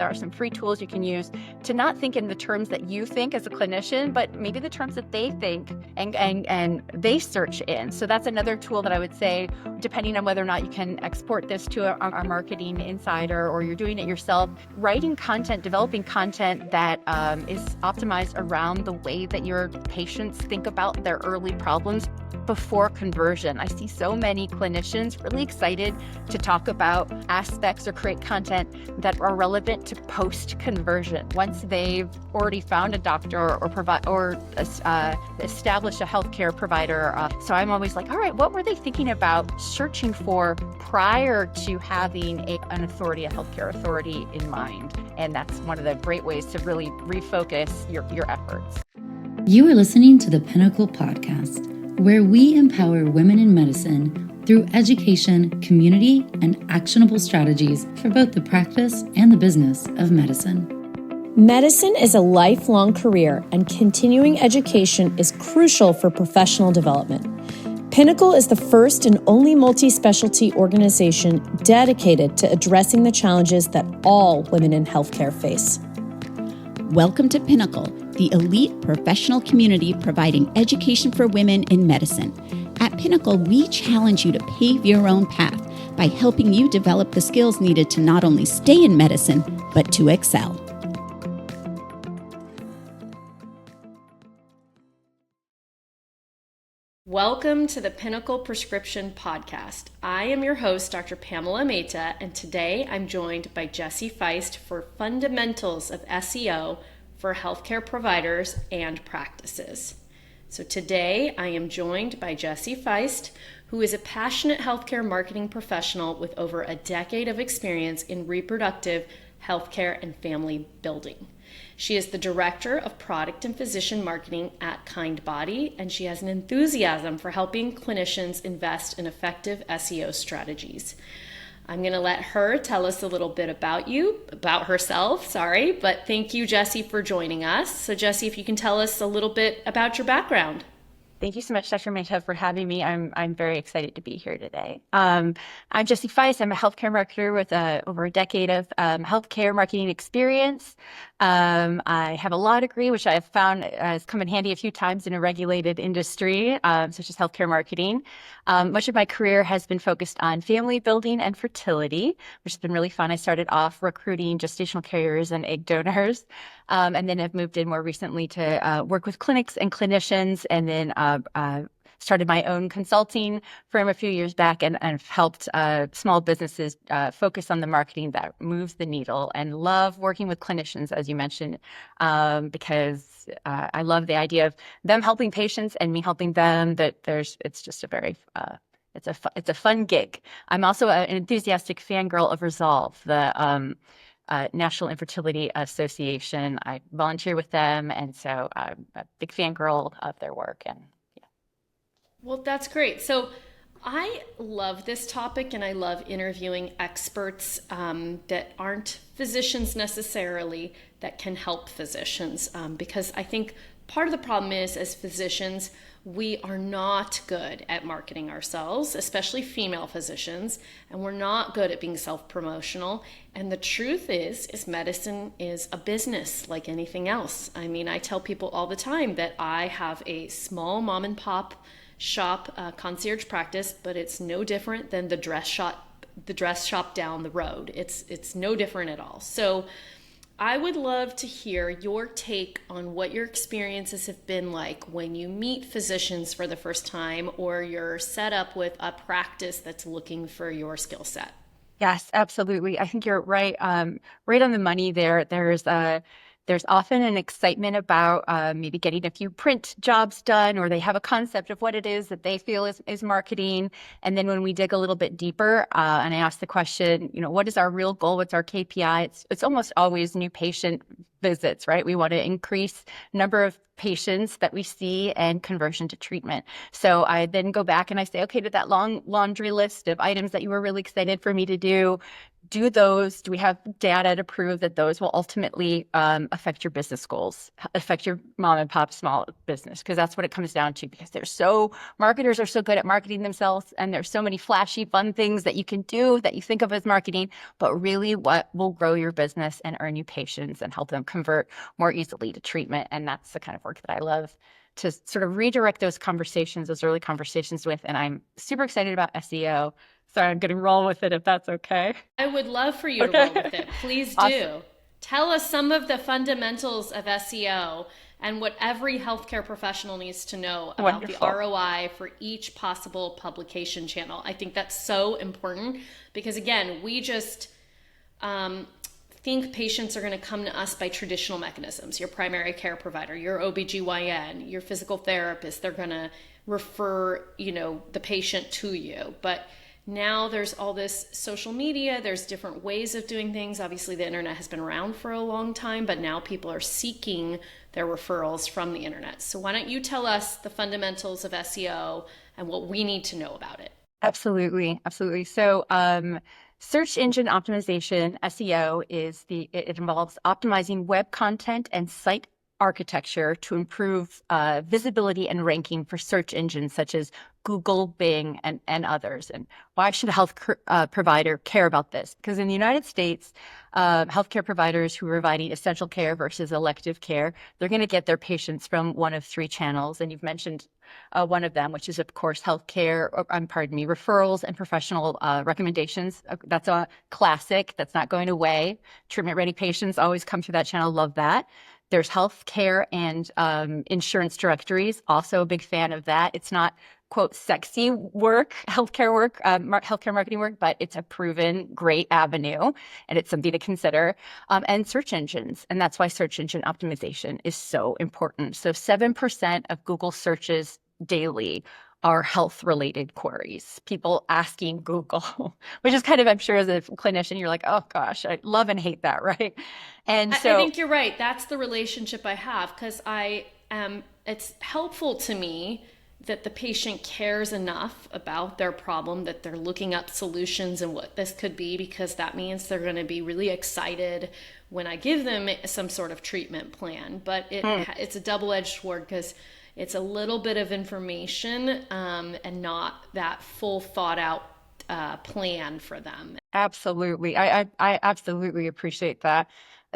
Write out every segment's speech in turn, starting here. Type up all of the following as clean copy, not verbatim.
There are some free tools you can use to not think in the terms that you think as a clinician, but maybe the terms that they think and they search in. So that's another tool that I would say, depending on whether or not you can export this to a marketing insider or you're doing it yourself, writing content, developing content that is optimized around the way that your patients think about their early problems before conversion. I see so many clinicians really excited to talk about aspects or create content that are relevant to post-conversion. Once they've already found a doctor or established a healthcare provider. So I'm always like, all right, what were they thinking about searching for prior to having an authority, a healthcare authority in mind? And that's one of the great ways to really refocus your efforts. You are listening to the Pinnacle Podcast, where we empower women in medicine through education, community, and actionable strategies for both the practice and the business of medicine. Medicine is a lifelong career, and continuing education is crucial for professional development. Pinnacle is the first and only multi-specialty organization dedicated to addressing the challenges that all women in healthcare face. Welcome to Pinnacle, the elite professional community providing education for women in medicine. At Pinnacle, we challenge you to pave your own path by helping you develop the skills needed to not only stay in medicine, but to excel. Welcome to the Pinnacle Prescription Podcast. I am your host, Dr. Pamela Mehta, and today I'm joined by Jessie Feist for Fundamentals of SEO for Healthcare Providers and Practices. So today I am joined by Jessie Feist, who is a passionate healthcare marketing professional with over a decade of experience in reproductive healthcare and family building. She is the Director of Product and Physician Marketing at Kindbody, and she has an enthusiasm for helping clinicians invest in effective SEO strategies. I'm going to let her tell us a little bit about herself, but thank you, Jessie, for joining us. So Jessie, if you can tell us a little bit about your background. Thank you so much, Dr. Mehta, for having me. I'm very excited to be here today. I'm Jessie Feist. I'm a healthcare marketer with over a decade of healthcare marketing experience. I have a law degree, which I have found has come in handy a few times in a regulated industry, such as healthcare marketing. Much of my career has been focused on family building and fertility, which has been really fun. I started off recruiting gestational carriers and egg donors, and then have moved in more recently to work with clinics and clinicians, and then started my own consulting firm a few years back and helped small businesses focus on the marketing that moves the needle, and love working with clinicians, as you mentioned, because I love the idea of them helping patients and me helping them. It's just a very it's a fun gig. I'm also an enthusiastic fangirl of Resolve, the National Infertility Association. I volunteer with them, and so I'm a big fangirl of their work. And well, that's great. So I love this topic, and I love interviewing experts that aren't physicians necessarily, that can help physicians, because I think part of the problem is, as physicians, we are not good at marketing ourselves, especially female physicians, and we're not good at being self-promotional. And the truth is medicine is a business like anything else. I mean, I tell people all the time that I have a small mom and pop shop, concierge practice, but it's no different than the dress shop down the road. It's no different at all. So I would love to hear your take on what your experiences have been like when you meet physicians for the first time, or you're set up with a practice that's looking for your skill set. Yes, absolutely. I think you're right, right on the money there. There's often an excitement about maybe getting a few print jobs done, or they have a concept of what it is that they feel is marketing. And then when we dig a little bit deeper, and I ask the question, what is our real goal? What's our KPI? It's almost always new patient visits, right? We want to increase number of patients that we see and conversion to treatment. So I then go back and I say, okay, to that long laundry list of items that you were really excited for me to do, do we have data to prove that those will ultimately affect your business goals, affect your mom and pop small business? Because that's what it comes down to, because marketers are so good at marketing themselves, and there's so many flashy, fun things that you can do that you think of as marketing, but really what will grow your business and earn you patients and help them convert more easily to treatment. And that's the kind of work that I love to sort of redirect those conversations, those early conversations with. And I'm super excited about SEO. Sorry, I'm going to roll with it if that's okay. I would love for you to Okay. roll with it. Please do. Awesome. Tell us some of the fundamentals of SEO and what every healthcare professional needs to know about the Wonderful. ROI for each possible publication channel. I think that's so important because, again, we just think patients are going to come to us by traditional mechanisms. Your primary care provider, your OBGYN, your physical therapist, they're going to refer, the patient to you. But now there's all this social media, there's different ways of doing things. Obviously, the internet has been around for a long time, but now people are seeking their referrals from the internet. So why don't you tell us the fundamentals of SEO and what we need to know about it? Absolutely. Absolutely. So, search engine optimization, SEO, it involves optimizing web content and site architecture to improve visibility and ranking for search engines such as Google, Bing, and others. And why should a health provider care about this? Because in the United States, healthcare providers who are providing essential care versus elective care, they're going to get their patients from one of three channels. And you've mentioned one of them, which is, of course, referrals and professional recommendations. That's a classic. That's not going away. Treatment-ready patients always come through that channel. Love that. There's healthcare and insurance directories. Also a big fan of that. It's not, quote, sexy work, healthcare marketing work, but it's a proven great avenue, and it's something to consider. And search engines, and that's why search engine optimization is so important. So 7% of Google searches daily are health-related queries, people asking Google, which is kind of, I'm sure as a clinician, you're like, oh gosh, I love and hate that, right? And I so think you're right. That's the relationship I have because it's helpful to me that the patient cares enough about their problem that they're looking up solutions and what this could be, because that means they're going to be really excited when I give them some sort of treatment plan. But it's a double-edged sword because it's a little bit of information and not that full thought out plan for them. absolutely. I absolutely appreciate that.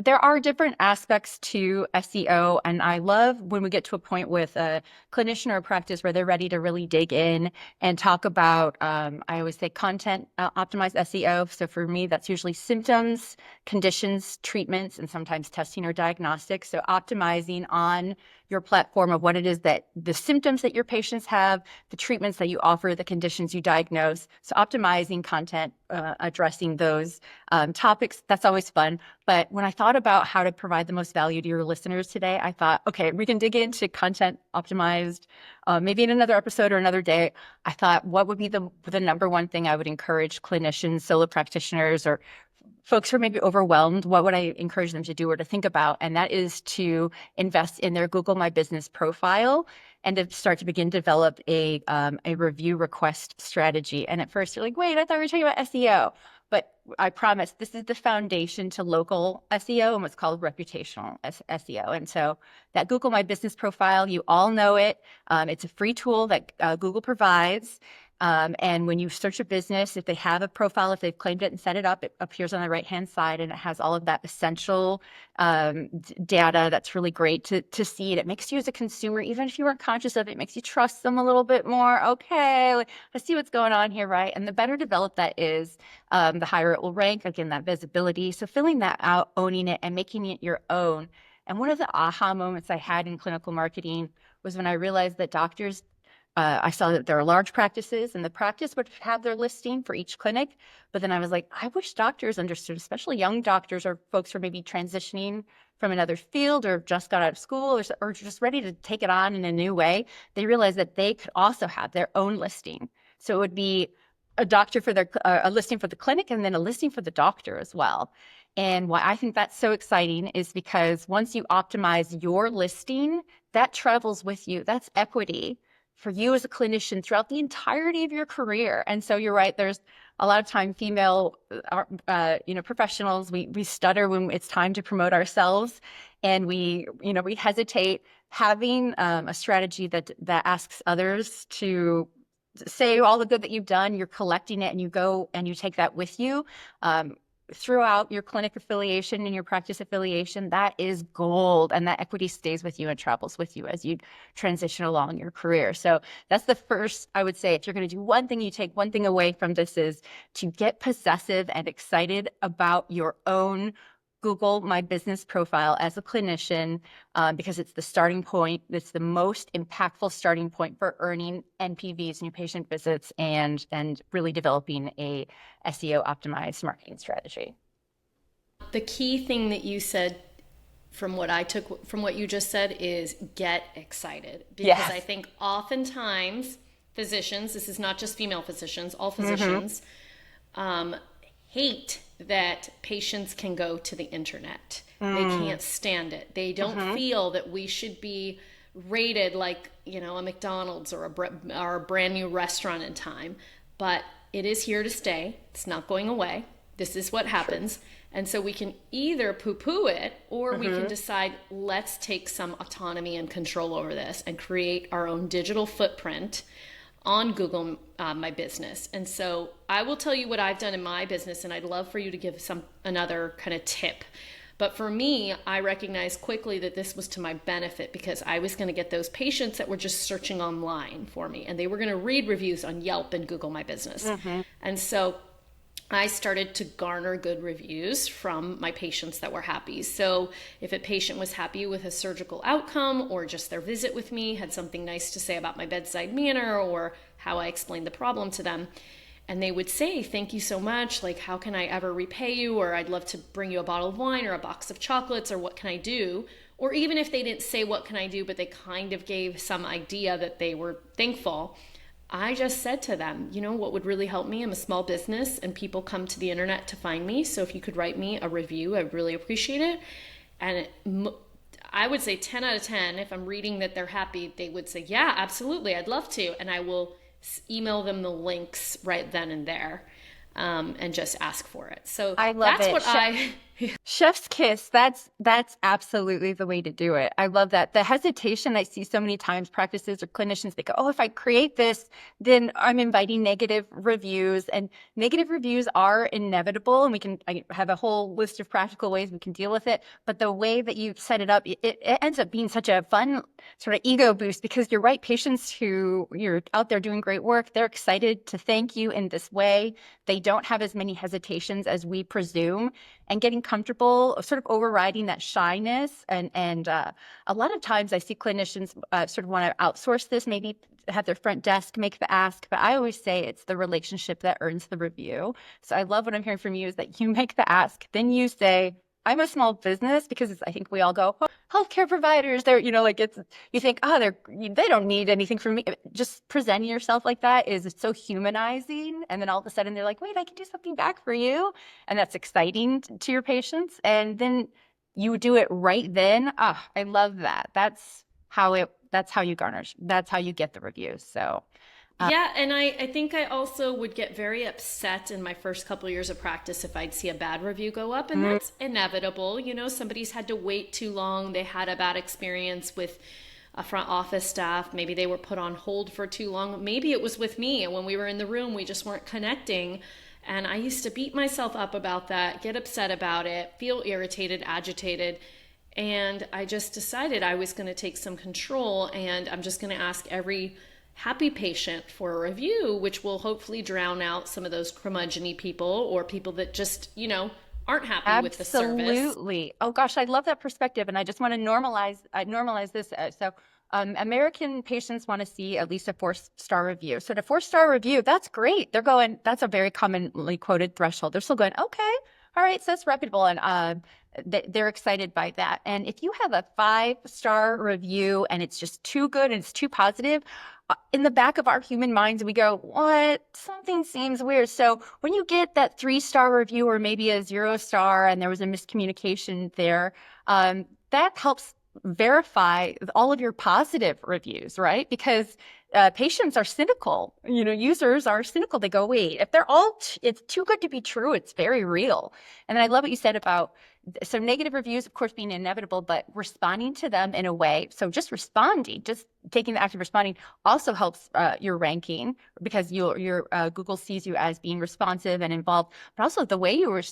There are different aspects to SEO, and I love when we get to a point with a clinician or a practice where they're ready to really dig in and talk about, I always say content optimized SEO. So for me, that's usually symptoms, conditions, treatments, and sometimes testing or diagnostics. So optimizing on your platform of what it is that the symptoms that your patients have, the treatments that you offer, the conditions you diagnose. So optimizing content, addressing those topics, that's always fun. But when I thought about how to provide the most value to your listeners today, I thought, okay, we can dig into content optimized, maybe in another episode or another day. I thought, what would be the number one thing I would encourage clinicians, solo practitioners, or folks who are maybe overwhelmed, what would I encourage them to do or to think about? And that is to invest in their Google My Business profile and to start to begin to develop a review request strategy. And at first you're like, wait, I thought we were talking about SEO. But I promise this is the foundation to local SEO and what's called reputational SEO. And so that Google My Business profile, you all know it. It's a free tool that Google provides. And when you search a business, if they have a profile, if they've claimed it and set it up, it appears on the right-hand side, and it has all of that essential data that's really great to see. And it makes you as a consumer, even if you weren't conscious of it, it makes you trust them a little bit more. Okay, I see what's going on here, right? And the better developed that is, the higher it will rank. Again, that visibility. So filling that out, owning it, and making it your own. And one of the aha moments I had in clinical marketing was when I realized that doctors, I saw that there are large practices, and the practice would have their listing for each clinic. But then I was like, I wish doctors understood, especially young doctors or folks who are maybe transitioning from another field or just got out of school or just ready to take it on in a new way. They realized that they could also have their own listing. So it would be a doctor for a listing for the clinic, and then a listing for the doctor as well. And why I think that's so exciting is because once you optimize your listing, that travels with you. That's equity for you as a clinician throughout the entirety of your career. And so you're right, there's a lot of time female professionals, we stutter when it's time to promote ourselves, and we hesitate. Having a strategy that asks others to say all the good that you've done, you're collecting it, and you go and you take that with you throughout your clinic affiliation and your practice affiliation. That is gold, and that equity stays with you and travels with you as you transition along your career. So that's the first, I would say, if you're going to do one thing, you take one thing away from this, is to get possessive and excited about your own Google My Business profile as a clinician, because it's the starting point. It's the most impactful starting point for earning NPVs, new patient visits, and really developing a SEO optimized marketing strategy. The key thing that you said, from what I took from what you just said, is get excited. Because Yes. I think oftentimes physicians, this is not just female physicians, all physicians, hate that patients can go to the internet. They can't stand it. They don't feel that we should be rated like, a McDonald's or a brand new restaurant in time. But it is here to stay. It's not going away. This is what happens. Sure. And so we can either poo-poo it, or we can decide, let's take some autonomy and control over this and create our own digital footprint on Google My Business. And so I will tell you what I've done in my business, and I'd love for you to give another kind of tip. But for me, I recognized quickly that this was to my benefit, because I was going to get those patients that were just searching online for me, and they were going to read reviews on Yelp and Google My Business. And so I started to garner good reviews from my patients that were happy. So if a patient was happy with a surgical outcome, or just their visit with me, had something nice to say about my bedside manner or how I explained the problem to them, and they would say, thank you so much, like, how can I ever repay you? Or I'd love to bring you a bottle of wine or a box of chocolates, or what can I do? Or even if they didn't say what can I do, but they kind of gave some idea that they were thankful, I just said to them, what would really help me? I'm a small business and people come to the internet to find me. So if you could write me a review, I'd really appreciate it. And I would say 10 out of 10, if I'm reading that they're happy, they would say, yeah, absolutely, I'd love to. And I will email them the links right then and there, and just ask for it. So I love that's it. what Chef's kiss. That's absolutely the way to do it. I love that. The hesitation I see so many times, practices or clinicians, they go, oh, if I create this, then I'm inviting negative reviews, and negative reviews are inevitable. And I have a whole list of practical ways we can deal with it. But the way that you set it up, it ends up being such a fun sort of ego boost, because you're right. Patients who you're out there doing great work, they're excited to thank you in this way. They don't have as many hesitations as we presume, and getting comfortable, sort of overriding that shyness. And a lot of times I see clinicians sort of want to outsource this, maybe have their front desk make the ask. But I always say it's the relationship that earns the review. So I love what I'm hearing from you, is that you make the ask, then you say, I'm a small business, because I think we all go, oh, healthcare providers, they're, you think, oh, they don't need anything from me. Just presenting yourself like that is so humanizing. And then all of a sudden they're like, wait, I can do something back for you. And that's exciting to your patients. And then you do it right then. Ah, I love that. That's how you garnish. That's how you get the reviews. So yeah, and I think I also would get very upset in my first couple of years of practice if I'd see a bad review go up, and that's inevitable. Somebody's had to wait too long. They had a bad experience with a front office staff. Maybe they were put on hold for too long. Maybe it was with me, and when we were in the room, we just weren't connecting. And I used to beat myself up about that, get upset about it, feel irritated, agitated. And I just decided I was going to take some control, and I'm just going to ask every happy patient for a review, which will hopefully drown out some of those curmudgeon-y people, or people that just, aren't happy with the service. Absolutely. Oh gosh, I love that perspective. And I just want to normalize this. American patients want to see at least a 4-star review. So the 4-star review, that's great. They're going, that's a very commonly quoted threshold. They're still going, okay, all right, so that's reputable. And they're excited by that. And if you have a 5-star review and it's just too good and it's too positive, in the back of our human minds, we go, what? Something seems weird. So when you get that 3-star review, or maybe a 0-star, and there was a miscommunication there, that helps verify all of your positive reviews, right? Because patients are cynical. Users are cynical. They go, wait, if they're all, it's too good to be true. It's very real. And then I love what you said about, so negative reviews, of course, being inevitable, but responding to them in a way. So just responding, just taking the act of responding also helps your ranking, because your Google sees you as being responsive and involved. But also the way you were,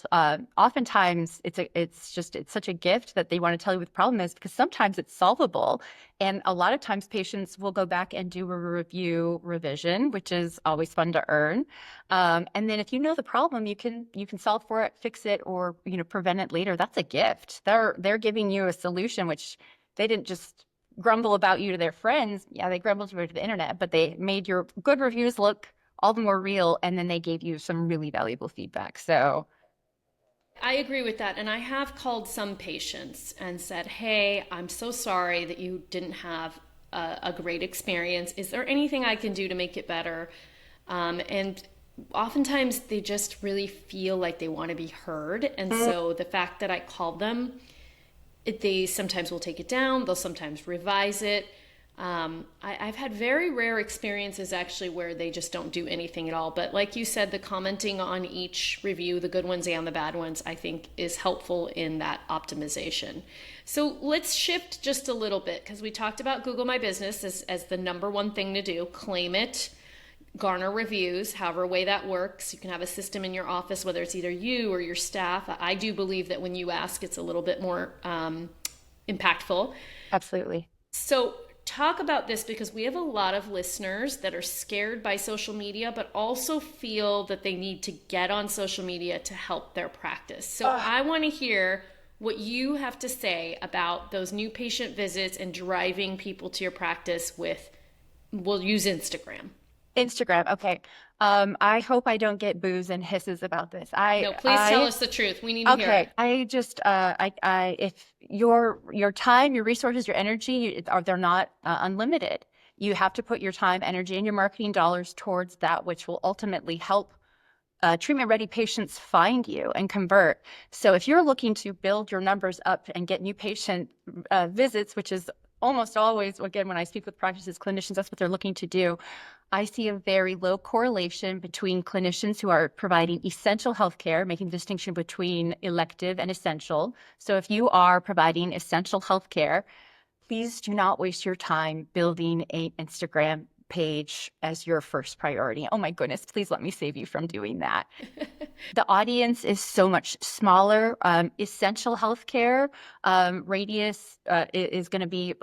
oftentimes it's such a gift that they want to tell you what the problem is, because sometimes it's solvable. And a lot of times patients will go back and do a review revision, which is always fun to earn. And then if you know the problem, you can solve for it, fix it, or prevent it later. That's a gift. They're giving you a solution, which they didn't just grumble about you to their friends. Yeah, they grumbled to the internet, but they made your good reviews look all the more real, and then they gave you some really valuable feedback. So I agree with that. And I have called some patients and said, hey, I'm so sorry that you didn't have a great experience. Is there anything I can do to make it better? And oftentimes they just really feel like they want to be heard. And so the fact that I called them, they sometimes will take it down. They'll sometimes revise it. I've had very rare experiences actually where they just don't do anything at all. But like you said, the commenting on each review, the good ones and the bad ones, I think is helpful in that optimization. So let's shift just a little bit, because we talked about Google My Business as the number one thing to do. Claim it, garner reviews, however way that works. You can have a system in your office, whether it's either you or your staff. I do believe that when you ask, it's a little bit more impactful. absolutely. So talk about this, because we have a lot of listeners that are scared by social media, but also feel that they need to get on social media to help their practice. So I want to hear what you have to say about those new patient visits and driving people to your practice with, we'll use Instagram. Instagram. Okay. I hope I don't get boos and hisses about this. No, please tell us the truth. We need to hear it. I just, if your time, your resources, your energy, they're not unlimited. You have to put your time, energy, and your marketing dollars towards that, which will ultimately help treatment-ready patients find you and convert. So if you're looking to build your numbers up and get new patient visits, which is almost always, again, when I speak with practices, clinicians, that's what they're looking to do. I see a very low correlation between clinicians who are providing essential healthcare, making the distinction between elective and essential. So if you are providing essential healthcare, please do not waste your time building an Instagram page as your first priority. Oh my goodness, please let me save you from doing that. The audience is so much smaller. Essential healthcare radius is going to be,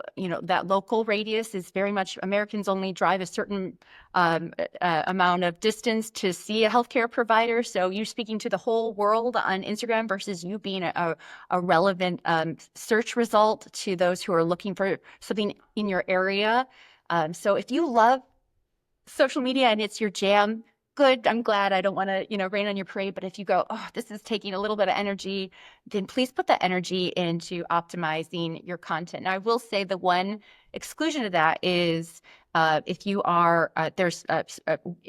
that local radius is very much, Americans only drive a certain amount of distance to see a healthcare provider. So you're speaking to the whole world on Instagram versus you being a relevant search result to those who are looking for something in your area. So if you love social media and it's your jam, good. I'm glad. I don't want to, rain on your parade. But if you go, oh, this is taking a little bit of energy, then please put that energy into optimizing your content. Now, I will say the one exclusion of that is if you are, there's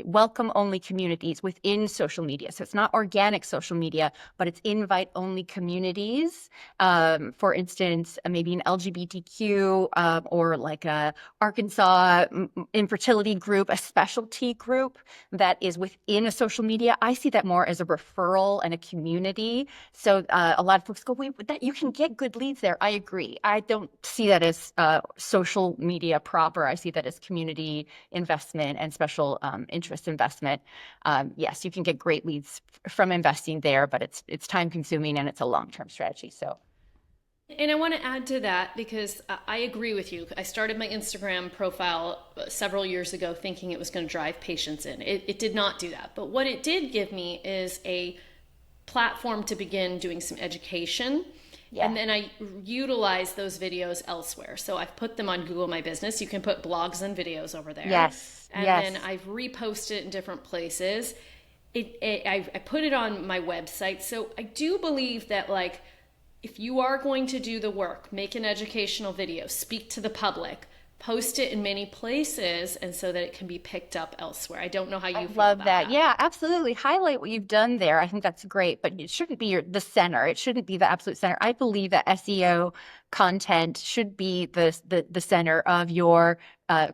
welcome-only communities within social media. So it's not organic social media, but it's invite-only communities. For instance, maybe an LGBTQ or like a Arkansas infertility group, a specialty group that is within a social media. I see that more as a referral and a community. So a lot of folks go, wait, that you can get good leads there. I agree. I don't see that as social media proper. I see that as community investment and special interest investment. Yes, you can get great leads from investing there, but it's time consuming and it's a long-term strategy. So. And I want to add to that because I agree with you. I started my Instagram profile several years ago thinking it was going to drive patients in. It did not do that. But what it did give me is a platform to begin doing some education. Yeah. And then I utilize those videos elsewhere. So I've put them on Google My Business. You can put blogs and videos over there. Yes. And then I've reposted it in different places. I put it on my website. So I do believe that, like, if you are going to do the work, make an educational video, speak to the public, post it in many places and so that it can be picked up elsewhere. I don't know how you feel Love about that. that. Yeah, absolutely. Highlight what you've done there. I think that's great, but it shouldn't be the center. It shouldn't be the absolute center. I believe that SEO content should be the center of your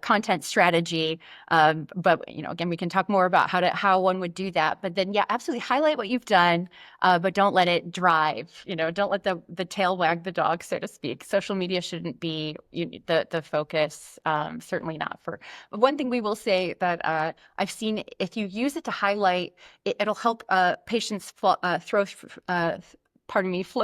content strategy. But again, we can talk more about how one would do that. But then, yeah, absolutely highlight what you've done, but don't let it drive. Don't let the tail wag the dog, so to speak. Social media shouldn't be the focus. Certainly not for. One thing we will say that I've seen, if you use it to highlight, it'll help patients flow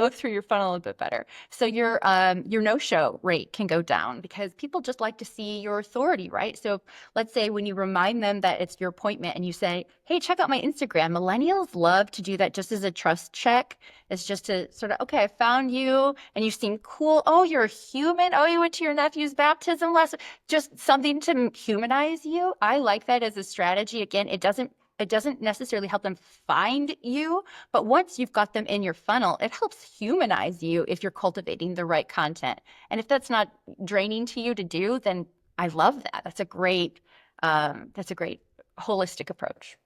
through your funnel a little bit better. So your no-show rate can go down because people just like to see your authority, right? So let's say when you remind them that it's your appointment and you say, hey, check out my Instagram. Millennials love to do that just as a trust check. It's just to sort of, okay, I found you and you seem cool. Oh, you're a human. Oh, you went to your nephew's baptism last week. Just something to humanize you. I like that as a strategy. Again, it doesn't necessarily help them find you, but once you've got them in your funnel, it helps humanize you if you're cultivating the right content. And if that's not draining to you to do, then I love that. That's a great holistic approach.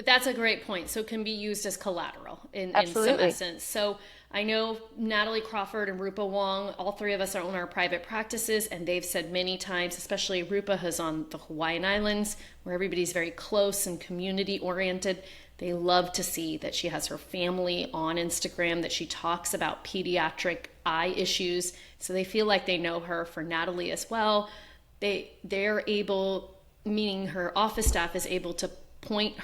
That's a great point. So it can be used as collateral in some Absolutely. essence. So I know Natalie Crawford and Rupa Wong, all three of us own our private practices, and they've said many times, especially Rupa who's on the Hawaiian Islands, where everybody's very close and community oriented. They love to see that she has her family on Instagram, that she talks about pediatric eye issues. So they feel like they know her. For Natalie as well, they're able, meaning her office staff is able to point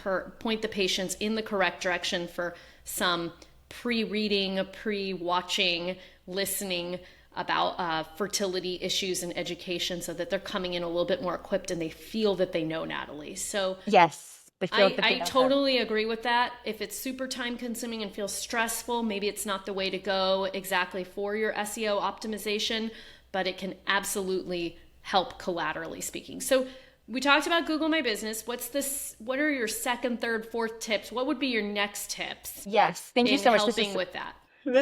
the patients in the correct direction for some pre-reading, pre-watching, listening about fertility issues and education, so that they're coming in a little bit more equipped and they feel that they know Natalie. So Yes, they feel that they I know her. totally agree with that. If it's super time consuming and feels stressful, maybe it's not the way to go exactly for your SEO optimization, but it can absolutely help collaterally speaking. So we talked about Google My Business. What are your second, third, fourth tips? What would be your next tips? Yes, thank you so much. Helping with that.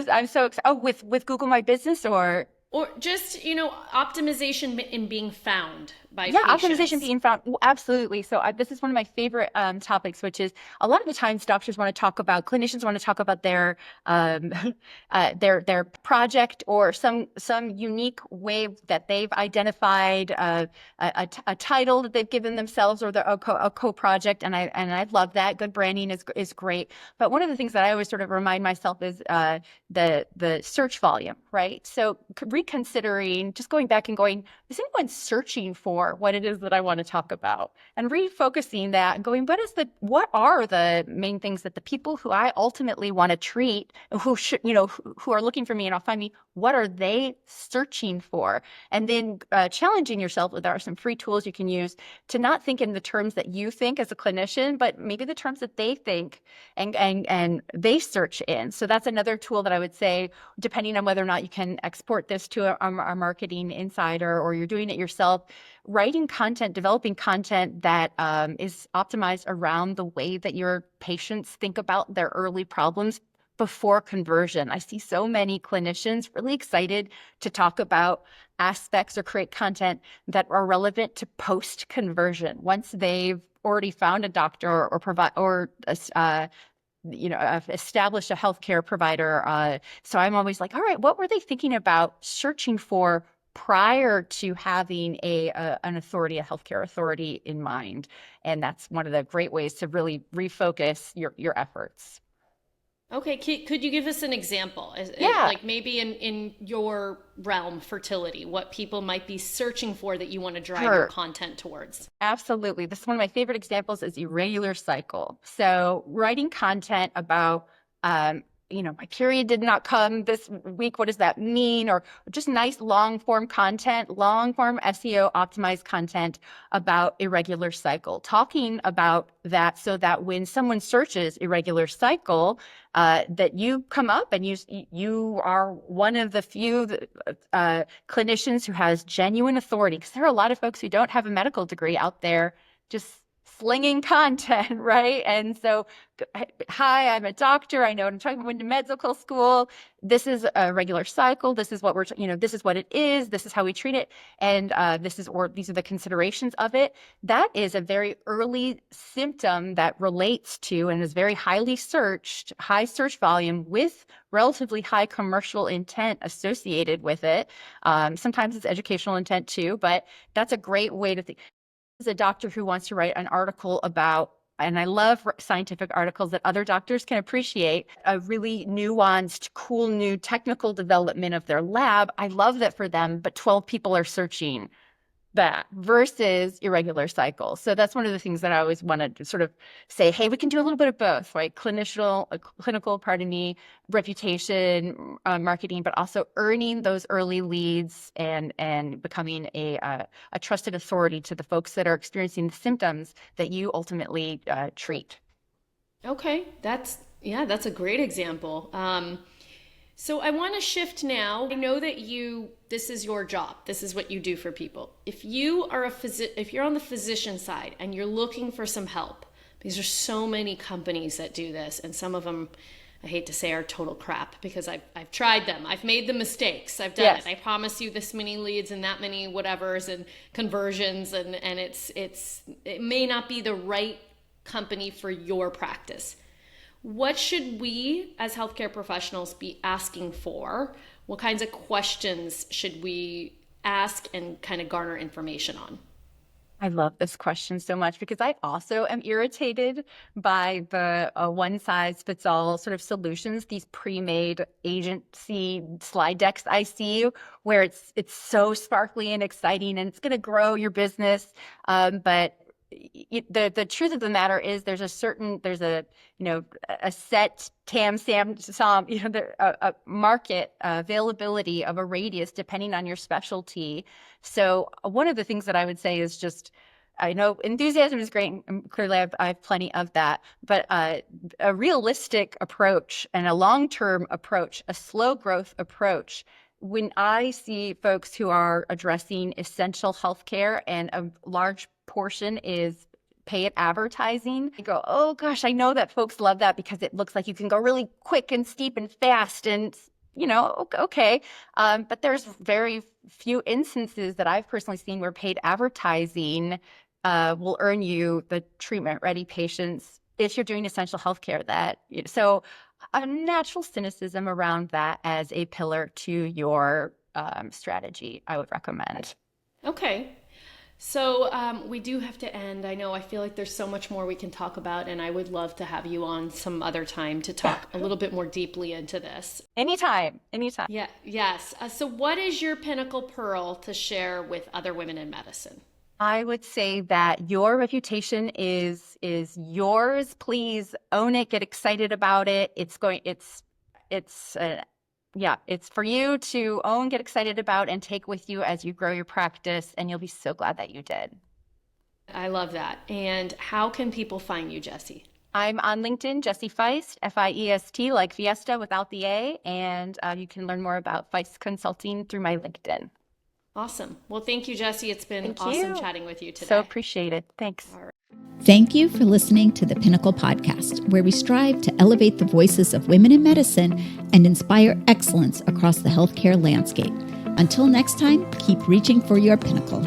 I'm so excited. Oh, with Google My Business or just, optimization in being found by yeah, patients. optimization being found. Absolutely. So this is one of my favorite topics, which is a lot of the times clinicians want to talk about their their project or some unique way that they've identified a title that they've given themselves or a co-project. And I love that. Good branding is great. But one of the things that I always sort of remind myself is the search volume, right? So reconsidering, just going back and going, is anyone searching for what it is that I want to talk about, and refocusing that and going, what are the main things that the people who I ultimately want to treat, who should, who are looking for me and I'll find me, what are they searching for? And then challenging yourself. There are some free tools you can use to not think in the terms that you think as a clinician, but maybe the terms that they think and they search in. So that's another tool that I would say, depending on whether or not you can export this to a marketing insider or you're doing it yourself, writing content, developing content that is optimized around the way that your patients think about their early problems before conversion. I see so many clinicians really excited to talk about aspects or create content that are relevant to post conversion once they've already found a doctor or provide or establish a healthcare provider. So I'm always like, all right, what were they thinking about searching for prior to having an authority, a healthcare authority in mind? And that's one of the great ways to really refocus your efforts. Okay, could you give us an example? Yeah. Like maybe in your realm, fertility, what people might be searching for that you want to drive your content towards? Absolutely. This is one of my favorite examples is irregular cycle. So writing content about, my period did not come this week. What does that mean? Or just nice long form content, long form SEO optimized content about irregular cycle, talking about that so that when someone searches irregular cycle, that you come up and you are one of the few clinicians who has genuine authority, because there are a lot of folks who don't have a medical degree out there just slinging content, right? And so, hi, I'm a doctor. I know what I'm talking about. Went to medical school. This is a regular cycle. This is what this is what it is. This is how we treat it. And these are the considerations of it. That is a very early symptom that relates to and is very highly searched, high search volume with relatively high commercial intent associated with it. Sometimes it's educational intent too, but that's a great way to think. As a doctor who wants to write an article about, and I love scientific articles that other doctors can appreciate, a really nuanced, cool new technical development of their lab. I love that for them, but 12 people are searching that versus irregular cycles. So that's one of the things that I always want to sort of say, hey, we can do a little bit of both, right? Clinical, reputation, marketing, but also earning those early leads and becoming a trusted authority to the folks that are experiencing the symptoms that you ultimately treat. Okay, that's a great example. So I want to shift now. I know that this is your job. This is what you do for people. If you're on the physician side and you're looking for some help, because there's so many companies that do this, and some of them, I hate to say, are total crap because I've tried them. I've made the mistakes. I've done it. I promise you this many leads and that many whatevers and conversions, and it may not be the right company for your practice. What should we as healthcare professionals be asking for? What kinds of questions should we ask and kind of garner information on? I love this question so much because I also am irritated by the one-size-fits-all sort of solutions, these pre-made agency slide decks I see where it's so sparkly and exciting and it's going to grow your business. But the truth of the matter is there's a set a market availability of a radius depending on your specialty. So one of the things that I would say is just, I know enthusiasm is great, and clearly I have plenty of that, but a realistic approach and a long-term approach, a slow growth approach. When I see folks who are addressing essential healthcare and a large portion is paid advertising, I go, oh gosh, I know that folks love that because it looks like you can go really quick and steep and fast and, okay. But there's very few instances that I've personally seen where paid advertising will earn you the treatment-ready patients if you're doing essential healthcare. So a natural cynicism around that as a pillar to your strategy, I would recommend. Okay. So we do have to end. I feel like there's so much more we can talk about, and I would love to have you on some other time to talk a little bit more deeply into this. Anytime. Yeah. Yes. So what is your pinnacle pearl to share with other women in medicine? I would say that your reputation is yours. Please own it. Get excited about it. It's for you to own, get excited about, and take with you as you grow your practice, and you'll be so glad that you did. I love that. And how can people find you, Jessie? I'm on LinkedIn, Jessie Feist, F-I-E-S-T, like Fiesta without the A, and you can learn more about Feist Consulting through my LinkedIn. Awesome. Well, thank you, Jessie. It's been awesome chatting with you today. So appreciate it. Thanks. All right. Thank you for listening to the Pinnacle Podcast, where we strive to elevate the voices of women in medicine and inspire excellence across the healthcare landscape. Until next time, keep reaching for your pinnacle.